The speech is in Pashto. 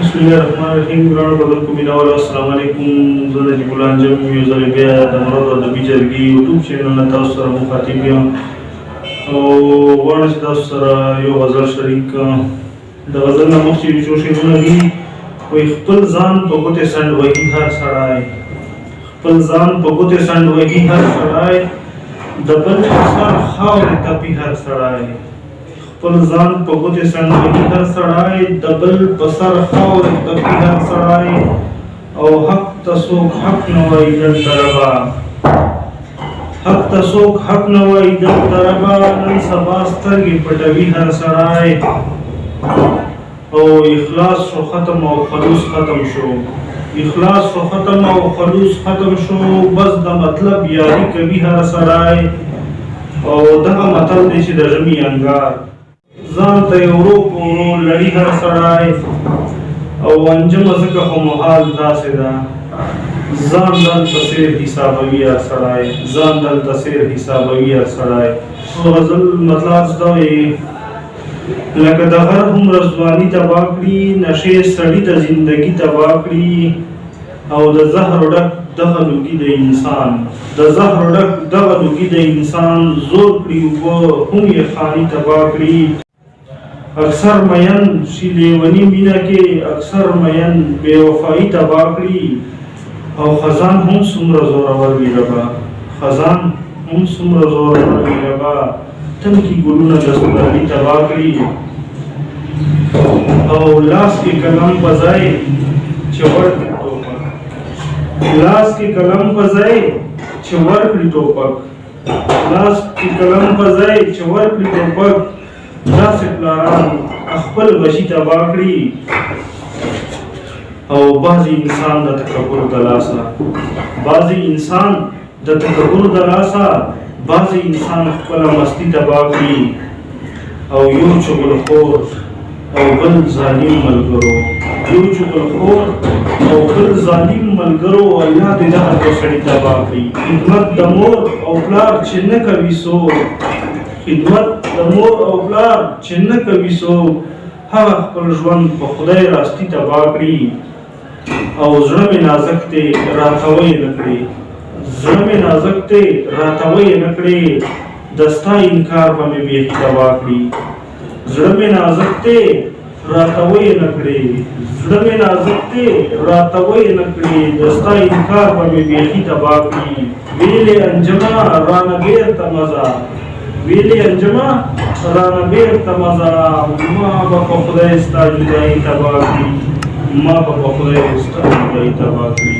Bismillahirrahmanirrahim. Ground بدل کو میناول السلام علیکم. زه د ګلان جم یو ځل بیا د مراد د بیجرګي یوټیوب چینل نه تاسو سره مخاطب یم او غواړم چې تاسو سره یو غزل شریک کړم. د غزل نه مخکې څو شعرونه دي. وایي خپل ځان په ګوتې سنډ وهي هر سړی، خپل ځان په ګوتې سنډ وهي هر سړی، د بل په سر خاورې تپي هر سړی. خپل ځان په ګوتې سنډ وهي هر سړی، د بل په سر خاورې تپي هر سړی. او حق ته څوک حق نه وایي دلته ربا، حق ته څوک حق نه وایي دلته ربا. نن سبا سترګې پټوي هر سړی. او اخلاص شو ختم او خلوص ختم شو، اخلاص شو ختم او خلوص ختم شو. بس د مطلب یاري کوي هر سړی. او دغه متل دی چې د ژمي انګار ځان ته یې ورو په ورو لړي هر سړی. او انجمه ځکه خو محال داسې ده، ځان دلته سیر حسابوي هر سړی، ځان دلته سیر حسابوي هر سړی. غزل مطلب زده وایي لکه د هر هومره ځواني تباه کړي، نشې سړي ته زندګي تباه کړي. او د زهر ډک دغه لوګي د انسان، د زهر ډک دغه لوګي د انسان زور کړي اوبه هم یې خاني تباه کړي. اکثر مین شي لیوني مینه کې، اکثر مین بې وفایي تباه کړي. او خزان هم څومره زورور وي ربا، خزان هم څومره زورور وي ربا. تنکي ګلونه د سپرلي تباه کړي. او لاس کې قلم په ځای چې ورکړي ټوپک، لاس کې قلم په ځای چې ورکړي ټوپک، لاس کې قلم په ځای چې ورکړي ټوپک. داسې پلاران خپل بچي تباه کړي. او بعضې انسان د تکبر د لاسه، بعضې انسان د تکبر د لاسه، بعضې انسان خپله مستي تباه کړي. او یو چغلخور او بل ظالم ملګرو، یو چغلخور او بل ظالم ملګرو. الله دې دغه دو سړي تباه کړي. خدمت د مور او پلار چې نه کوي څوک، خدمت د مور او پلار چې نه کوي څوک، هغه خپل ژوند په خدای راستي تباه کړي. او زړه مې نازک دی راتوی نه کړي، زړه مې نازک دی راتوی نه کړي. د ستا انکار به مې بیخي تباه کړي. زړه مې نازک دی راتوی نه کړي، زړه مې نازک دی راتوی نه کړي. د ستا انکار به مې بیخي تباه کړي. ویلې انجمه رانه بیرته مزه، ویلې انجمه رانه بیرته مزه. ما به په خدای ستا جدایي تباه کړي، ما به په خدای ستا جدایي تباه کړي.